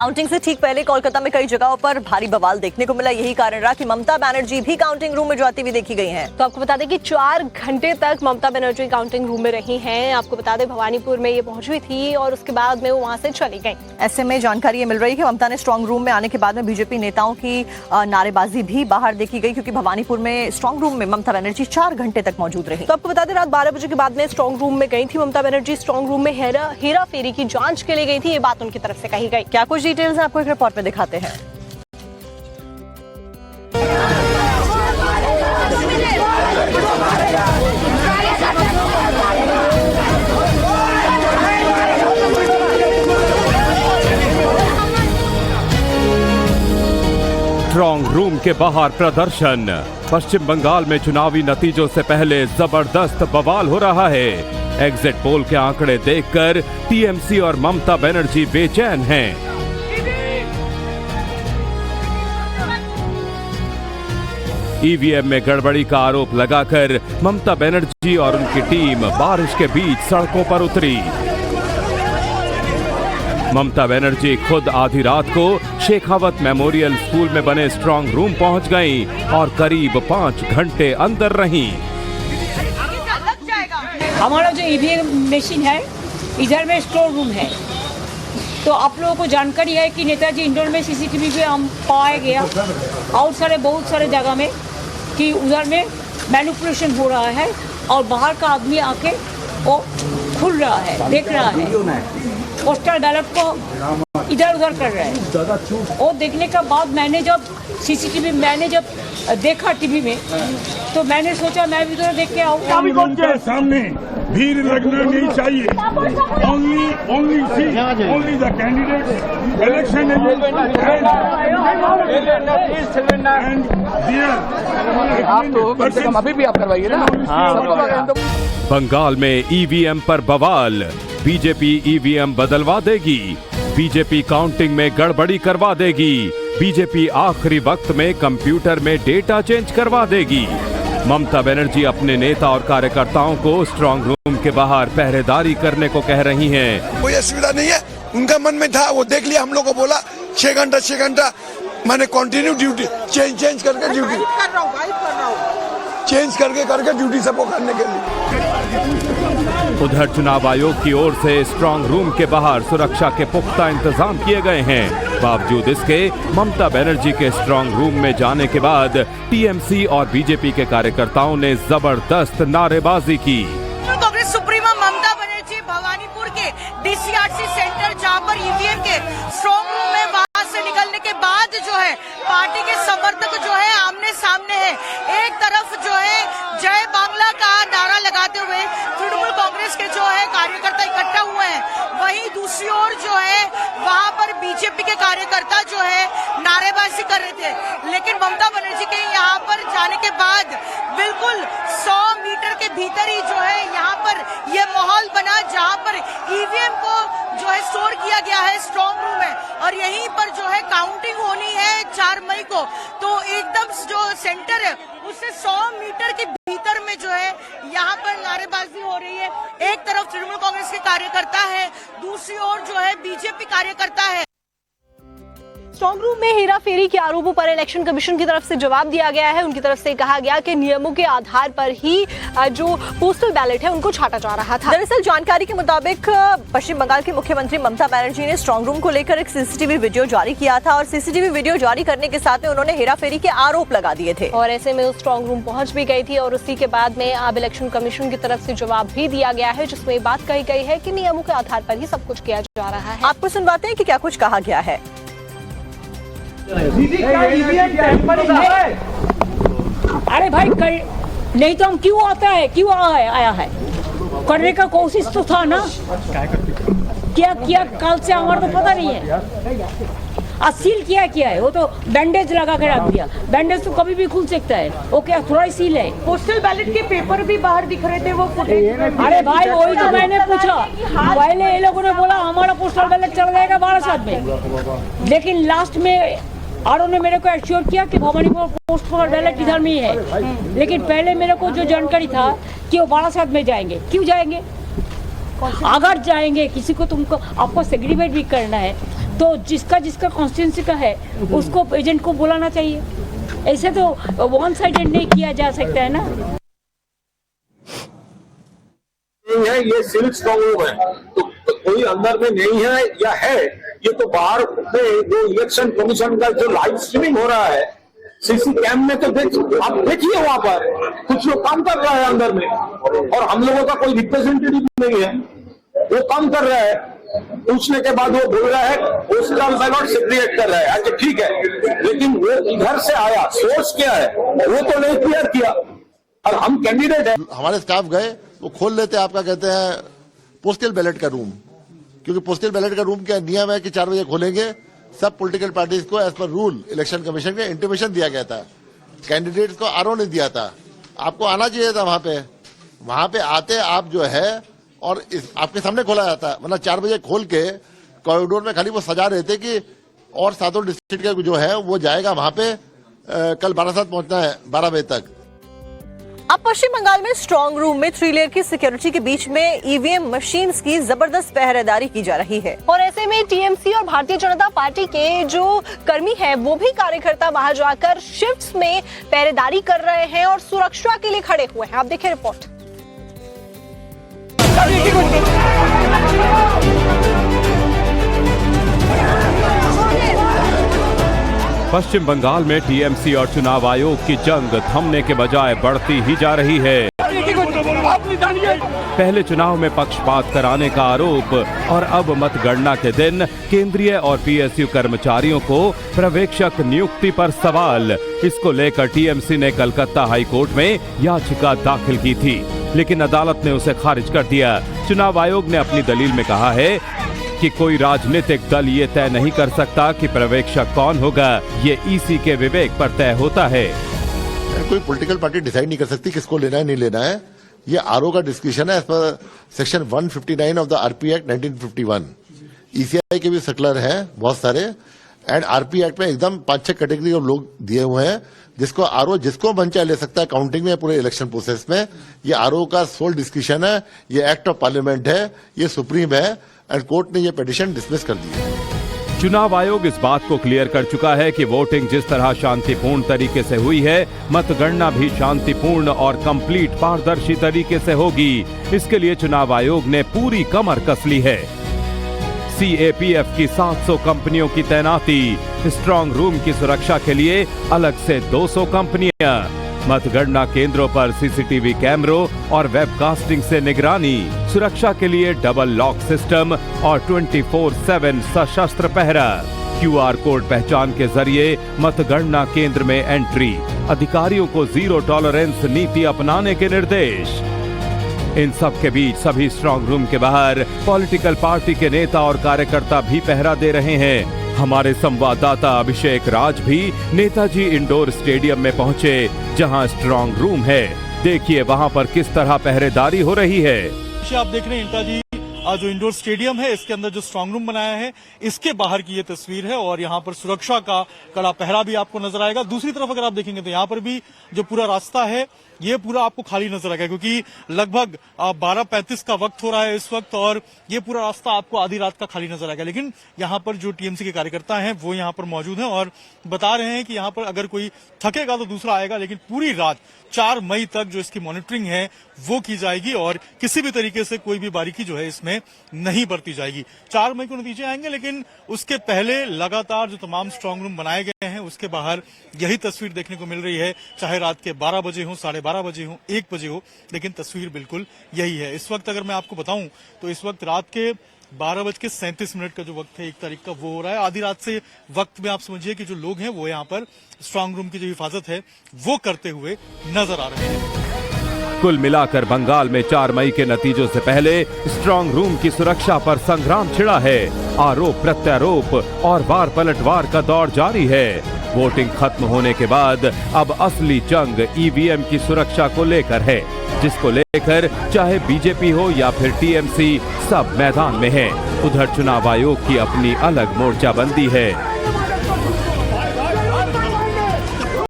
Counting से ठीक पहले कोलकाता में कई जगहों पर भारी बवाल देखने को मिला। यही कारण रहा कि ममता बनर्जी भी काउंटिंग रूम में जाती हुई देखी गई हैं। तो आपको बता दें कि 4 घंटे तक ममता बनर्जी काउंटिंग रूम में रही हैं। आपको बता दें भवानीपुर में ये पहुंची थी और उसके बाद में वो वहां से चली गई। ऐसे में जानकारी ये मिल रही है कि ममता ने स्ट्रांग रूम में आने के बाद में बीजेपी नेताओं की नारेबाजी भी बाहर देखी गई, क्योंकि भवानीपुर में स्ट्रांग रूम में ममता बनर्जी 4 घंटे तक मौजूद रही। तो आपको बता दें रात 12 बजे के बाद में स्ट्रांग रूम में गई थी ममता बनर्जी। स्ट्रांग रूम में हेरा फेरी की जांच के लिए गई थी, ये बात उनकी तरफ से कही गई। क्या कुछ डिटेल्स आपको एक रिपोर्ट में दिखाते हैं। स्ट्रांग रूम के बाहर प्रदर्शन। पश्चिम बंगाल में चुनावी नतीजों से पहले जबरदस्त बवाल हो रहा है। एग्जिट पोल के आंकड़े देखकर टीएमसी और ममता बनर्जी बेचैन हैं। ईवीएम में गड़बड़ी का आरोप लगाकर ममता बनर्जी और उनकी टीम बारिश के बीच सड़कों पर उतरी। ममता बनर्जी खुद आधी रात को शेखावत मेमोरियल स्कूल में बने स्ट्रांग रूम पहुंच गईं और करीब 5 घंटे अंदर रहीं। हमारा जो ईवीएम मशीन है इधर में स्टोर रूम है, तो आप लोगों को जानकारी है कि नेताजी इंडोर में सीसीटीवी पे हम पाया गया और बहुत सारे जगह में कि उधर में मैनिपुलेशन हो रहा है और बाहर का आदमी आके वो खुल रहा है, देख रहा है, पोस्टल बैलेट को इधर उधर कर रहा है। वो देखने के बाद मैंने जब सीसीटीवी देखा टीवी में, तो मैंने सोचा मैं भी उधर देख के आऊँ। सामने भीड़ लगना नहीं चाहिए। only the candidates election अभी भी आप करवाइए ना। बंगाल में ईवीएम पर बवाल। बीजेपी ईवीएम बदलवा देगी। बीजेपी काउंटिंग में गड़बड़ी करवा देगी। बीजेपी आखिरी वक्त में कंप्यूटर में डेटा चेंज करवा देगी। ममता बनर्जी अपने नेता और कार्यकर्ताओं को स्ट्रांग रूम के बाहर पहरेदारी करने को कह रही हैं। कोई असुविधा नहीं है, उनका मन में था, वो देख लिया। हम लोग को बोला 6 घंटा मैंने कंटिन्यू ड्यूटी चेंज करके ड्यूटी चेंज करके ड्यूटी सबको करने के लिए। उधर चुनाव आयोग की ओर से स्ट्रांग रूम के बाहर सुरक्षा के पुख्ता इंतजाम किए गए हैं। बावजूद इसके ममता बनर्जी के स्ट्रांग रूम में जाने के बाद टीएमसी और बीजेपी के कार्यकर्ताओं ने जबरदस्त नारेबाजी की। कांग्रेस सुप्रीमो ममता बनर्जी भवानीपुर के डीसीआरसी सेंटर, जहां पर ईवीएम के स्ट्रांग रूम में वहां से निकलने के बाद जो है पार्टी के समर्थक जो है आमने सामने है। एक तरफ जो है जय बांग्ला का नारा लगाते हुए तृणमूल कांग्रेस के जो है कार्यकर्ता इकट्ठा हुए हैं, वहीं दूसरी ओर जो है वहां पर बीजेपी के कार्यकर्ता जो है नारेबाजी कर रहे थे। लेकिन ममता बनर्जी के यहाँ पर जाने के बाद बिल्कुल 100 मीटर के भीतर ही जो है यहाँ पर ये माहौल बना, जहाँ पर ईवीएम को जो है स्टोर किया गया है स्ट्रांग रूम में, और यहीं पर जो है काउंटिंग होनी है 4 मई को। तो एकदम जो सेंटर है उससे 100 मीटर के भीतर में जो है यहाँ पर नारेबाजी हो रही है। एक तरफ तृणमूल कांग्रेस के कार्यकर्ता है, दूसरी ओर जो है बीजेपी कार्यकर्ता है। स्ट्रांग रूम में हेरा फेरी के आरोपों पर इलेक्शन कमीशन की तरफ से जवाब दिया गया है। उनकी तरफ से कहा गया कि नियमों के आधार पर ही जो पोस्टल बैलेट है उनको छांटा जा रहा था। दरअसल जानकारी के मुताबिक पश्चिम बंगाल की मुख्यमंत्री ममता बनर्जी ने स्ट्रांग रूम को लेकर एक सीसीटीवी वीडियो जारी किया था और सीसीटीवी वीडियो जारी करने के साथ में उन्होंने हेरा फेरी के आरोप लगा दिए थे और ऐसे में उस स्ट्रांग रूम पहुंच भी गई थी और उसी के बाद में अब इलेक्शन कमीशन की तरफ से जवाब भी दिया गया है, जिसमें ये बात कही गई है कि नियमों के आधार पर ही सब कुछ किया जा रहा है। आपको सुनवाते हैं कि क्या कुछ कहा गया है। अरे भाई नहीं तो हम क्यों आया है करने का कोशिश तो था ना। क्या किया कल से हमारा तो पता नहीं है। सील किया है, वो तो बैंडेज लगा के रख दिया। बैंडेज तो कभी भी खुल सकता है, वो क्या थोड़ा ही सील है। पोस्टल बैलेट के पेपर भी बाहर दिख रहे थे, वो फुटेज। अरे भाई वही तो मैंने पूछा। पहले ये लोगों ने बोला हमारा पोस्टल बैलेट चल जाएगा 12 में, लेकिन लास्ट में आरओ ने मेरे को एश्योर किया कि भवानीपुर पोस्टल बैलेट इधर में ही है। लेकिन पहले मेरे को जो जानकारी था कि वो 12 में जाएंगे। क्यों जाएंगे? अगर जाएंगे किसी को तुमको आपको सेग्रीगेट भी करना है तो जिसका जिसका कॉन्स्टिट्यूंसी का है उसको एजेंट को बुलाना चाहिए। ऐसे तो वन साइडेड नहीं किया जा सकता है ना। है ये सिविल स्ट्रांग रूम है, तो कोई अंदर में नहीं है या है, ये तो बाहर में जो इलेक्शन कमीशन का जो लाइव स्ट्रीमिंग हो रहा है सीसी कैम में, तो आप देखिए वहां पर कुछ लोग काम कर रहा है अंदर में, और हम लोगों का कोई रिप्रेजेंटेटिव नहीं है, वो काम कर रहा है। पूछने के बाद वो बोल रहा है पोस्टल बैलॉट सेग्रीगेट कर रहा है। अच्छा ठीक है, लेकिन वो इधर से आया, सोर्स क्या है वो तो नहीं क्लियर किया, और हम कैंडिडेट है। हमारे स्टाफ गए, वो खोल लेते आपका कहते हैं पोस्टल बैलेट का रूम, क्योंकि पोस्टल बैलेट का रूम क्या नियम है कि 4 बजे खोलेंगे। सब पॉलिटिकल पार्टीज को as per rule election commission के इंटीमेशन दिया गया था, कैंडिडेट्स को आरओ नहीं दिया था। आपको आना चाहिए था वहां पे आते आप जो है, और आपके सामने खोला जाता, वरना 4 बजे खोल के कॉरिडोर में खाली वो सजा रहे थे कि और 7 डिस्ट्रिक्ट का जो है वो जाएगा वहां पे, कल 12 पहुंचना है 12 बजे तक। अब पश्चिम बंगाल में स्ट्रांग रूम में 3 लेयर की सिक्योरिटी के बीच में ईवीएम मशीन्स की जबरदस्त पहरेदारी की जा रही है, और ऐसे में टीएमसी और भारतीय जनता पार्टी के जो कर्मी हैं वो भी कार्यकर्ता वहां जाकर शिफ्ट्स में पहरेदारी कर रहे हैं और सुरक्षा के लिए खड़े हुए हैं। आप देखिए रिपोर्ट। पश्चिम बंगाल में टीएमसी और चुनाव आयोग की जंग थमने के बजाय बढ़ती ही जा रही है। पहले चुनाव में पक्षपात कराने का आरोप, और अब मतगणना के दिन केंद्रीय और पीएसयू कर्मचारियों को पर्यवेक्षक नियुक्ति पर सवाल। इसको लेकर टीएमसी ने कलकत्ता हाई कोर्ट में याचिका दाखिल की थी, लेकिन अदालत ने उसे खारिज कर दिया। चुनाव आयोग ने अपनी दलील में कहा है कि कोई राजनीतिक दल ये तय नहीं कर सकता कि पर्यवेक्षक कौन होगा, ये ईसी के विवेक पर तय होता है। कोई पॉलिटिकल पार्टी डिसाइड नहीं कर सकती किसको लेना है नहीं लेना है, ये आरओ का डिस्कशन है as per section 159 of the RP act 1951। ECI के भी सर्कुलर हैं बहुत सारे, एंड आरपी एक्ट में एकदम 5-6 कैटेगरी ऑफ लोग दिए हुए हैं, जिसको आरओ जिसको मन चाहे ले सकता है काउंटिंग में, पूरे इलेक्शन प्रोसेस में। ये आरओ का सोल डिस्कशन है, ये एक्ट ऑफ पार्लियामेंट है, ये सुप्रीम है, एंड कोर्ट ने ये पिटीशन डिसमिस कर दी है। चुनाव आयोग इस बात को क्लियर कर चुका है कि वोटिंग जिस तरह शांतिपूर्ण तरीके से हुई है, मतगणना भी शांतिपूर्ण और कंप्लीट पारदर्शी तरीके से होगी। इसके लिए चुनाव आयोग ने पूरी कमर कस ली है। सीएपीएफ की 700 कंपनियों की तैनाती, स्ट्रांग रूम की सुरक्षा के लिए अलग से 200 कंपनियां, मतगणना केंद्रों पर सीसीटीवी कैमरों और वेबकास्टिंग से निगरानी, सुरक्षा के लिए डबल लॉक सिस्टम और 24/7 सशस्त्र पहरा, क्यूआर कोड पहचान के जरिए मतगणना केंद्र में एंट्री, अधिकारियों को जीरो टॉलरेंस नीति अपनाने के निर्देश। इन सब के बीच सभी स्ट्रांग रूम के बाहर पॉलिटिकल पार्टी के नेता और कार्यकर्ता भी पहरा दे रहे हैं। हमारे संवाददाता अभिषेक राज भी नेताजी इंडोर स्टेडियम में पहुंचे, जहां स्ट्रांग रूम है। देखिए वहां पर किस तरह पहरेदारी हो रही है। आप देख रहे हैं नेताजी जो इंडोर स्टेडियम है, इसके अंदर जो स्ट्रांग रूम बनाया है, इसके बाहर की ये तस्वीर है, और यहाँ पर सुरक्षा का कड़ा पहरा भी आपको नजर आएगा। दूसरी तरफ अगर आप देखेंगे तो यहाँ पर भी जो पूरा रास्ता है ये पूरा आपको खाली नजर आएगा, क्योंकि लगभग 12:35 का वक्त हो रहा है इस वक्त, और ये पूरा रास्ता आपको आधी रात का खाली नजर आएगा। लेकिन यहाँ पर जो टीएमसी के कार्यकर्ता हैं वो यहाँ पर मौजूद हैं और बता रहे हैं कि यहाँ पर अगर कोई थकेगा तो दूसरा आएगा, लेकिन पूरी रात 4 मई तक जो इसकी मॉनिटरिंग है वो की जाएगी, और किसी भी तरीके से कोई भी बारीकी जो है इसमें नहीं बरती जाएगी। 4 मई को नतीजे आएंगे, लेकिन उसके पहले लगातार जो तमाम स्ट्रांग रूम बनाए गए हैं उसके बाहर यही तस्वीर देखने को मिल रही है, चाहे रात के 12 बजे हो, 12:30 बजे हो, 1 बजे हो, लेकिन तस्वीर बिल्कुल यही है। इस वक्त अगर मैं आपको बताऊं तो इस वक्त रात के 12:37 का जो वक्त है 1 तारीख का, वो हो रहा है। आधी रात से वक्त में आप समझिए कि जो लोग हैं वो यहाँ पर स्ट्रांग रूम की जो हिफाजत है वो करते हुए नजर आ रहे हैं। कुल मिलाकर बंगाल में 4 मई के नतीजों से पहले स्ट्रांग रूम की सुरक्षा पर संग्राम छिड़ा है। आरोप प्रत्यारोप और वार पलटवार का दौर जारी है। वोटिंग खत्म होने के बाद अब असली जंग ईवीएम की सुरक्षा को लेकर है, जिसको लेकर चाहे बीजेपी हो या फिर टीएमसी, सब मैदान में है। उधर चुनाव आयोग की अपनी अलग मोर्चाबंदी है।